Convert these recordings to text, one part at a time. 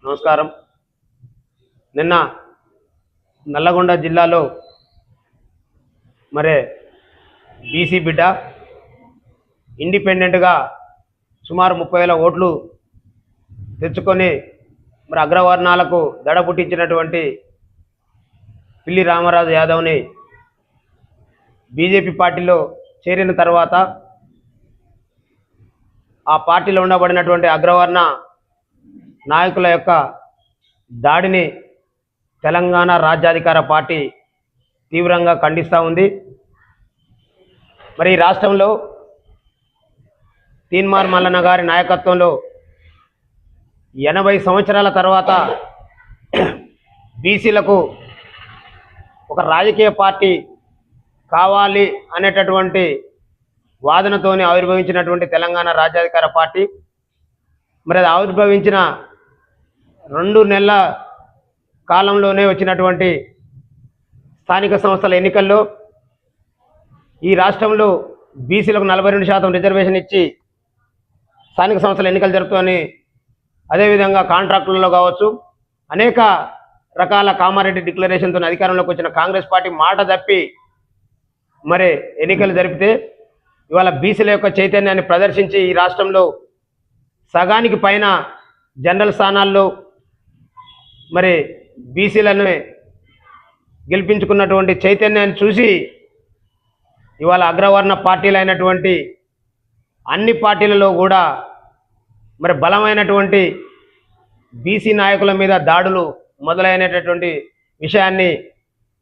నమస్కారం. నిన్న నల్లగొండ జిల్లాలో మరి బీసీ బిడ్డ ఇండిపెండెంట్గా సుమారు 30,000 ఓట్లు తెచ్చుకొని మరి అగ్రవర్ణాలకు దడ పుట్టించినటువంటి పిల్లి రామరాజు యాదవ్ని బీజేపీ పార్టీలో చేరిన తర్వాత ఆ పార్టీలో ఉండబడినటువంటి అగ్రవర్ణ నాయకుల యొక్క దాడిని తెలంగాణ రాజ్యాధికార పార్టీ తీవ్రంగా ఖండిస్తూ ఉంది. మరి ఈ రాష్ట్రంలో తీన్మార్ మల్లన్న గారి నాయకత్వంలో 80 సంవత్సరాల తర్వాత బీసీలకు ఒక రాజకీయ పార్టీ కావాలి అనేటటువంటి వాదనతోనే ఆవిర్భవించినటువంటి తెలంగాణ రాజ్యాధికార పార్టీ మరి అది ఆవిర్భవించిన 2 నెలల కాలంలోనే వచ్చినటువంటి స్థానిక సంస్థల ఎన్నికల్లో ఈ రాష్ట్రంలో బీసీలకు 42% రిజర్వేషన్ ఇచ్చి స్థానిక సంస్థల ఎన్నికలు జరుపుతూనే అదేవిధంగా కాంట్రాక్టులలో కావచ్చు అనేక రకాల కామారెడ్డి డిక్లరేషన్తో అధికారంలోకి వచ్చిన కాంగ్రెస్ పార్టీ మాట తప్పి మరి ఎన్నికలు జరిపితే ఇవాళ బీసీల యొక్క చైతన్యాన్ని ప్రదర్శించి ఈ రాష్ట్రంలో సగానికి పైన జనరల్ స్థానాల్లో మరి బీసీలను గెలిపించుకున్నటువంటి చైతన్యాన్ని చూసి ఇవాళ అగ్రవర్ణ పార్టీలైనటువంటి అన్ని పార్టీలలో కూడా మరి బలమైనటువంటి బీసీ నాయకుల మీద దాడులు మొదలైనటువంటి విషయాన్ని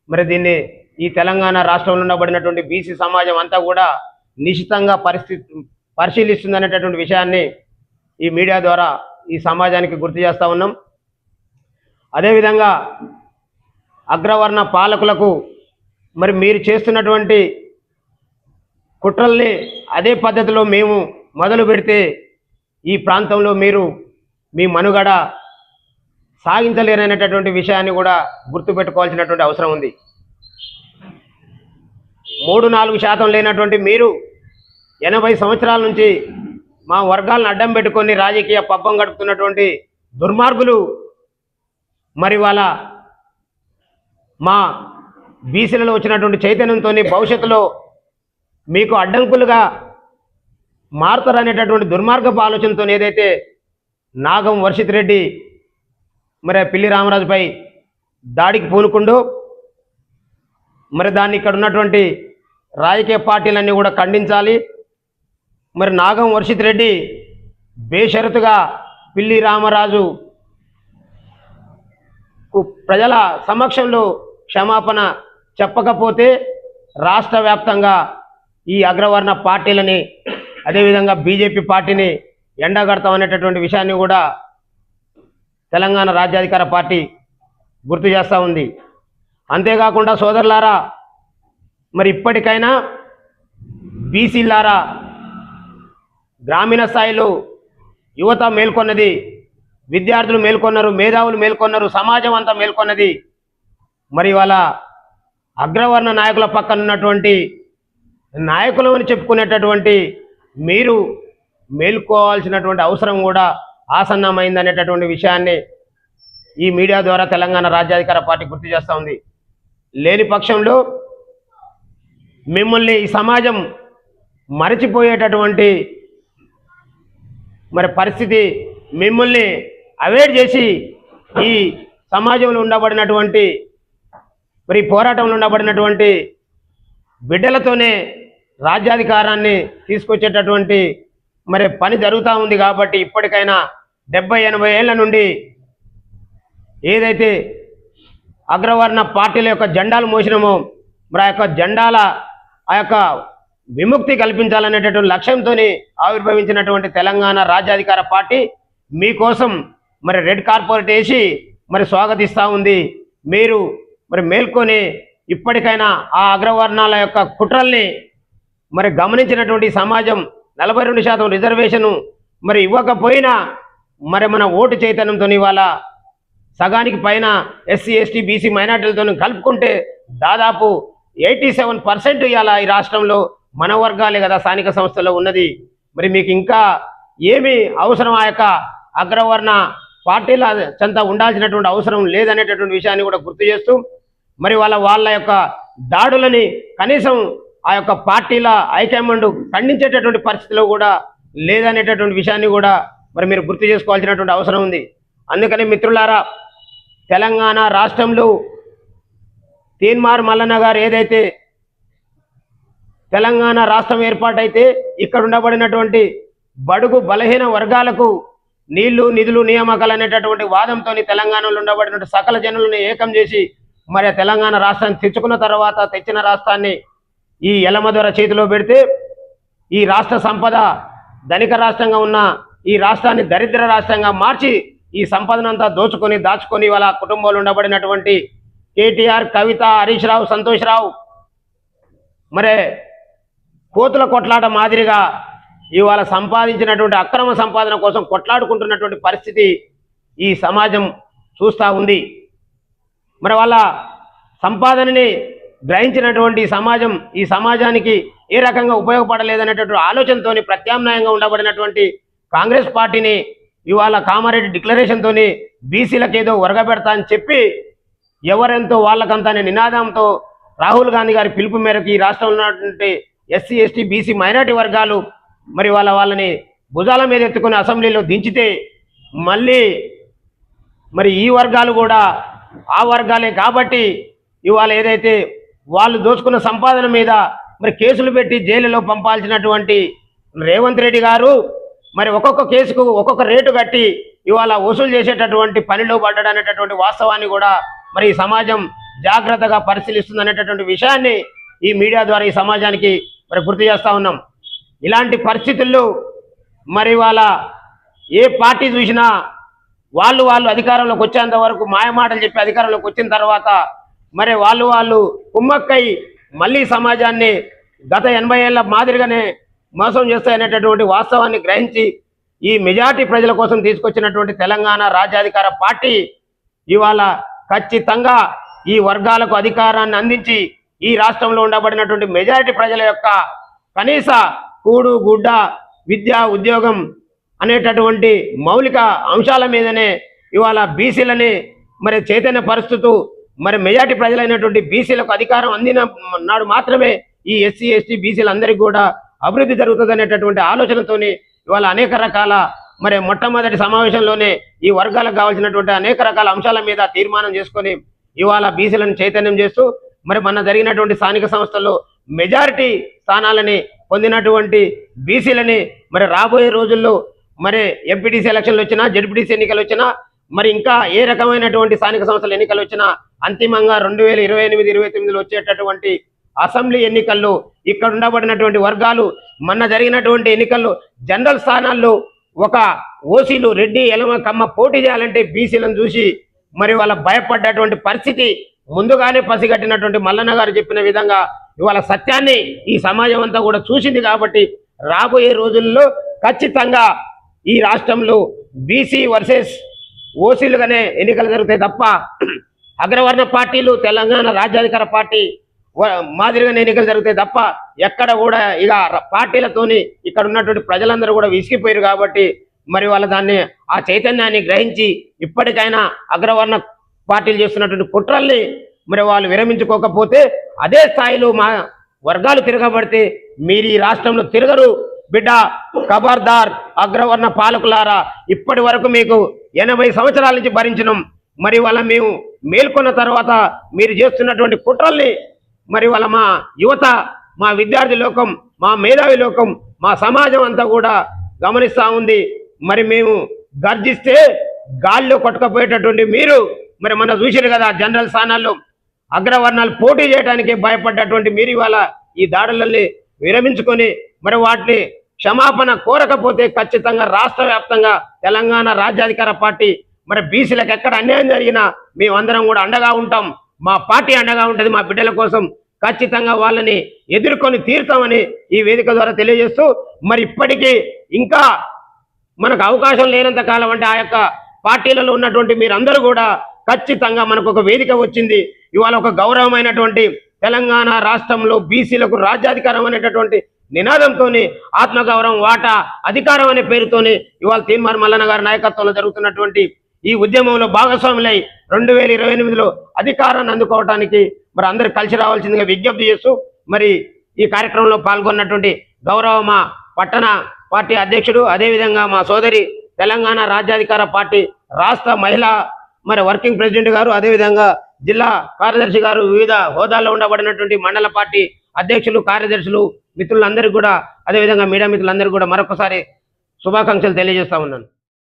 మరి దీన్ని ఈ తెలంగాణ రాష్ట్రంలో ఉండబడినటువంటి బీసీ సమాజం అంతా కూడా నిశితంగా పరిశీలిస్తుందనేటటువంటి విషయాన్ని ఈ మీడియా ద్వారా ఈ సమాజానికి గుర్తు చేస్తూ ఉన్నాం. అదేవిధంగా అగ్రవర్ణ పాలకులకు మరి మీరు చేస్తున్నటువంటి కుట్రల్ని అదే పద్ధతిలో మేము మొదలు పెడితే ఈ ప్రాంతంలో మీరు మీ మనుగడ సాగించలేరనేటటువంటి విషయాన్ని కూడా గుర్తుపెట్టుకోవాల్సినటువంటి అవసరం ఉంది. 3-4% లేనటువంటి మీరు 80 సంవత్సరాల నుంచి మా వర్గాలను అడ్డం పెట్టుకొని రాజకీయ పబ్బం గడుపుతున్నటువంటి దుర్మార్గులు మరి వాళ్ళ మా బీసీలలో వచ్చినటువంటి చైతన్యంతో భవిష్యత్తులో మీకు అడ్డంకులుగా మారుతారనేటటువంటి దుర్మార్గపు ఆలోచనతో ఏదైతే నాగం వర్షిత్ రెడ్డి మరి పిల్లి రామరాజుపై దాడికి పూనుకుంటూ మరి దాన్ని ఇక్కడ ఉన్నటువంటి రాజకీయ పార్టీలన్నీ కూడా ఖండించాలి. మరి నాగం వర్షిత్ రెడ్డి బేషరతుగా పిల్లి రామరాజు ప్రజల సమక్షంలో క్షమాపణ చెప్పకపోతే రాష్ట్ర వ్యాప్తంగా ఈ అగ్రవర్ణ పార్టీలని అదేవిధంగా బీజేపీ పార్టీని ఎండగడతామనేటటువంటి విషయాన్ని కూడా తెలంగాణ రాజ్యాధికార పార్టీ గుర్తు చేస్తూ ఉంది. అంతేకాకుండా సోదరులారా, మరి ఇప్పటికైనా బీసీలారా, గ్రామీణ స్థాయిలో యువత మేల్కొన్నది, విద్యార్థులు మేల్కొన్నారు, మేధావులు మేల్కొన్నారు, సమాజం అంతా మేల్కొన్నది. మరి వాళ్ళ అగ్రవర్ణ నాయకుల పక్కన ఉన్నటువంటి నాయకులు అని చెప్పుకునేటటువంటి మీరు మేల్కోవాల్సినటువంటి అవసరం కూడా ఆసన్నమైందనేటటువంటి విషయాన్ని ఈ మీడియా ద్వారా తెలంగాణ రాజ్యాధికార పార్టీ గుర్తు చేస్తూ ఉంది. లేని పక్షంలో మిమ్మల్ని ఈ సమాజం మరచిపోయేటటువంటి మరి పరిస్థితి, మిమ్మల్ని అవాయిడ్ చేసి ఈ సమాజంలో ఉండబడినటువంటి మరి పోరాటంలో ఉండబడినటువంటి బిడ్డలతోనే రాజ్యాధికారాన్ని తీసుకొచ్చేటటువంటి మరి పని జరుగుతూ ఉంది. కాబట్టి ఇప్పటికైనా 70-80 ఏళ్ల నుండి ఏదైతే అగ్రవర్ణ పార్టీల యొక్క జెండాలు మోసినామో మరి ఆ యొక్క జెండాల ఆ యొక్క విముక్తి కల్పించాలనేటటువంటి లక్ష్యంతో ఆవిర్భవించినటువంటి తెలంగాణ రాజ్యాధికార పార్టీ మీకోసం మరి రెడ్ కార్పెట్ వేసి మరి స్వాగతిస్తూ ఉంది. మీరు మరి మేల్కొని ఇప్పటికైనా ఆ అగ్రవర్ణాల యొక్క కుట్రల్ని మరి గమనించినటువంటి సమాజం 42% రిజర్వేషను మరి ఇవ్వకపోయినా మరి మన ఓటు చైతన్యంతో ఇవాళ సగానికి పైన ఎస్సీ ఎస్టీ బీసీ మైనార్టీలతో కలుపుకుంటే దాదాపు 87% ఇవాళ ఈ రాష్ట్రంలో మన వర్గాలే కదా స్థానిక సంస్థల్లో ఉన్నది. మరి మీకు ఇంకా ఏమి అవసరం ఆ యొక్క అగ్రవర్ణ పార్టీల చెంత ఉండాల్సినటువంటి అవసరం లేదనేటటువంటి విషయాన్ని కూడా గుర్తు చేస్తూ మరి వాళ్ళ యొక్క దాడులని కనీసం ఆ యొక్క పార్టీల హైకమాండ్ ఖండించేటటువంటి పరిస్థితిలో కూడా లేదనేటటువంటి విషయాన్ని కూడా మరి మీరు గుర్తు చేసుకోవాల్సినటువంటి అవసరం ఉంది. అందుకని మిత్రులారా, తెలంగాణ రాష్ట్రంలో తీన్మార్ మల్లన్న గారు ఏదైతే తెలంగాణ రాష్ట్రం ఏర్పాటైతే ఇక్కడ ఉండబడినటువంటి బడుగు బలహీన వర్గాలకు నీళ్లు నిధులు నియామకాలు అనేటటువంటి వాదంతో తెలంగాణలో ఉండబడినటువంటి సకల జనులను ఏకం చేసి మరి తెలంగాణ రాష్ట్రాన్ని తెచ్చుకున్న తర్వాత తెచ్చిన రాష్ట్రాన్ని ఈ ఎలమదొర చేతిలో పెడితే ఈ రాష్ట్ర సంపద ధనిక రాష్ట్రంగా ఉన్న ఈ రాష్ట్రాన్ని దరిద్ర రాష్ట్రంగా మార్చి ఈ సంపదనంతా దాచుకొని వాళ్ళ కుటుంబంలో ఉండబడినటువంటి కేటీఆర్, కవిత, హరీష్ రావు, సంతోష్ రావు మరి కోతుల కొట్లాట మాదిరిగా ఇవాళ సంపాదించినటువంటి అక్రమ సంపాదన కోసం కొట్లాడుకుంటున్నటువంటి పరిస్థితి ఈ సమాజం చూస్తూ ఉంది. మరి వాళ్ళ సంపాదనని గ్రహించినటువంటి ఈ సమాజానికి ఏ రకంగా ఉపయోగపడలేదనేటటువంటి ఆలోచనతో ప్రత్యామ్నాయంగా ఉండబడినటువంటి కాంగ్రెస్ పార్టీని ఇవాళ కామారెడ్డి డిక్లరేషన్తో బీసీలకు ఏదో ఒరగబెడతా అని చెప్పి ఎవరెంతో వాళ్ళకంతా అనే నినాదంతో రాహుల్ గాంధీ గారి పిలుపు మేరకు ఈ రాష్ట్రంలో ఉన్నటువంటి ఎస్సీ, ఎస్టీ, బీసీ మైనార్టీ వర్గాలు మరి వాళ్ళని భుజాల మీద ఎత్తుకుని అసెంబ్లీలో దించితే మళ్ళీ మరి ఈ వర్గాలు కూడా ఆ వర్గాలే కాబట్టి ఇవాళ ఏదైతే వాళ్ళు దోచుకున్న సంపాదన మీద మరి కేసులు పెట్టి జైలులో పంపాల్సినటువంటి రేవంత్ రెడ్డి గారు మరి ఒక్కొక్క కేసుకు ఒక్కొక్క రేటు కట్టి ఇవాళ వసూలు చేసేటటువంటి పనిలో పడ్డాడనేటటువంటి వాస్తవాన్ని కూడా మరి ఈ సమాజం జాగ్రత్తగా పరిశీలిస్తుంది అనేటటువంటి విషయాన్ని ఈ మీడియా ద్వారా ఈ సమాజానికి మరి గుర్తు చేస్తూ ఉన్నాం. ఇలాంటి పరిస్థితుల్లో మరి వాళ్ళ ఏ పార్టీ చూసినా వాళ్ళు అధికారంలోకి వచ్చేంత వరకు మాయమాటలు చెప్పి అధికారంలోకి వచ్చిన తర్వాత మరి వాళ్ళు కుమ్మక్కై మళ్ళీ సమాజాన్ని గత 80 ఏళ్ల మాదిరిగానే మోసం చేస్తాయనేటటువంటి వాస్తవాన్ని గ్రహించి ఈ మెజార్టీ ప్రజల కోసం తీసుకొచ్చినటువంటి తెలంగాణ రాజ్యాధికార పార్టీ ఇవాళ ఖచ్చితంగా ఈ వర్గాలకు అధికారాన్ని అందించి ఈ రాష్ట్రంలో ఉండబడినటువంటి మెజారిటీ ప్రజల యొక్క కనీస కూడు గుడ్డ విద్య ఉద్యోగం అనేటటువంటి మౌలిక అంశాల మీదనే ఇవాళ బీసీలని మరి చైతన్య పరిస్థితు మరి మెజార్టీ ప్రజలైనటువంటి బీసీలకు అధికారం అందిన నాడు మాత్రమే ఈ ఎస్సీ, ఎస్టీ, బీసీలందరికీ కూడా అభివృద్ధి జరుగుతుంది అనేటటువంటి ఆలోచనతోని ఇవాళ అనేక రకాల మరి మొట్టమొదటి సమావేశంలోనే ఈ వర్గాలకు కావాల్సినటువంటి అనేక రకాల అంశాల మీద తీర్మానం చేసుకొని ఇవాళ బీసీలను చైతన్యం చేస్తూ మరి మన జరిగినటువంటి స్థానిక సంస్థల్లో మెజారిటీ స్థానాలని పొందినటువంటి బీసీలని మరి రాబోయే రోజుల్లో మరి ఎంపీటీసీ ఎలక్షన్లు వచ్చినా, జడ్పీటీసీ ఎన్నికలు వచ్చినా, మరి ఇంకా ఏ రకమైనటువంటి స్థానిక సంస్థల ఎన్నికలు వచ్చినా అంతిమంగా 2028-29లో వచ్చేటటువంటి అసెంబ్లీ ఎన్నికల్లో ఇక్కడ ఉండబడినటువంటి వర్గాలు మొన్న జరిగినటువంటి ఎన్నికల్లో జనరల్ స్థానాల్లో ఒక ఓసీలు, రెడ్డి, ఎలమ, కమ్మ పోటీ చేయాలంటే బీసీలను చూసి మరి వాళ్ళ భయపడ్డటువంటి పరిస్థితి ముందుగానే పసిగట్టినటువంటి మల్లన్న గారు చెప్పిన విధంగా ఇవాళ సత్యాన్ని ఈ సమాజం అంతా కూడా చూసింది. కాబట్టి రాబోయే రోజుల్లో ఖచ్చితంగా ఈ రాష్ట్రంలో బీసీ వర్సెస్ ఓసీలుగానే ఎన్నికలు జరుగుతాయి తప్ప అగ్రవర్ణ పార్టీలు తెలంగాణ రాజ్యాధికార పార్టీ మాదిరిగానే ఎన్నికలు జరుగుతాయి తప్ప ఎక్కడ కూడా ఇక పార్టీలతోని ఇక్కడ ఉన్నటువంటి ప్రజలందరూ కూడా విసిగిపోయారు. కాబట్టి మరి వాళ్ళ దాన్ని ఆ చైతన్యాన్ని గ్రహించి ఇప్పటికైనా అగ్రవర్ణ పార్టీలు చేస్తున్నటువంటి కుట్రల్ని మరి వాళ్ళు విరమించుకోకపోతే అదే స్థాయిలో మా వర్గాలు తిరగబడితే మీరు ఈ రాష్ట్రంలో తిరగరు బిడ్డ. ఖబర్దార్ అగ్రవర్ణ పాలకులారా, ఇప్పటి వరకు మీకు 80 సంవత్సరాల నుంచి భరించినాం. మరి వాళ్ళ మేము మేల్కొన్న తర్వాత మీరు చేస్తున్నటువంటి కుట్రల్ని మరి వాళ్ళ మా యువత, మా విద్యార్థి లోకం, మా మేధావి లోకం, మా సమాజం అంతా కూడా గమనిస్తూ ఉంది. మరి మేము గర్జిస్తే గాల్లో కొట్టుకపోయేటటువంటి మీరు మరి మన చూసారు కదా, జనరల్ స్థానాల్లో అగ్రవర్ణాలు పోటీ చేయడానికి భయపడ్డటువంటి మీరు ఇవాళ ఈ దాడులని విరమించుకొని మరి వాటిని క్షమాపణ కోరకపోతే ఖచ్చితంగా రాష్ట్ర వ్యాప్తంగా తెలంగాణ రాజ్యాధికార పార్టీ మరి బీసీలకు ఎక్కడ అన్యాయం జరిగినా మేమందరం కూడా అండగా ఉంటాం. మా పార్టీ అండగా ఉంటుంది మా బిడ్డల కోసం. ఖచ్చితంగా వాళ్ళని ఎదుర్కొని తీరుతామని ఈ వేదిక ద్వారా తెలియజేస్తూ మరి ఇప్పటికీ ఇంకా మనకు అవకాశం లేనంత కాలం అంటే ఆ యొక్క పార్టీలలో ఉన్నటువంటి మీరందరూ కూడా ఖచ్చితంగా మనకు ఒక వేదిక వచ్చింది. ఇవాళ ఒక గౌరవమైనటువంటి తెలంగాణ రాష్ట్రంలో బీసీలకు రాజ్యాధికారం అనేటటువంటి నినాదంతో ఆత్మగౌరవం, వాటా, అధికారం అనే పేరుతోని ఇవాళ తీన్మార్ మల్లన్న గారి నాయకత్వంలో జరుగుతున్నటువంటి ఈ ఉద్యమంలో భాగస్వాములై 2028లో అధికారాన్ని అందుకోవడానికి మరి అందరూ కలిసి రావాల్సిందిగా విజ్ఞప్తి చేస్తూ మరి ఈ కార్యక్రమంలో పాల్గొన్నటువంటి గౌరవ మా పట్టణ పార్టీ అధ్యక్షుడు, అదేవిధంగా మా సోదరి తెలంగాణ రాజ్యాధికార పార్టీ రాష్ట్ర మహిళా మరి వర్కింగ్ ప్రెసిడెంట్ గారు, అదేవిధంగా జిల్లా కార్యదర్శి గారు, వివిధ హోదాల్లో ఉండబడినటువంటి మండల పార్టీ అధ్యక్షులు, కార్యదర్శులు, మిత్రులందరికీ కూడా, అదేవిధంగా మీడియా మిత్రులందరికీ కూడా మరొకసారి శుభాకాంక్షలు తెలియజేస్తా ఉన్నాను.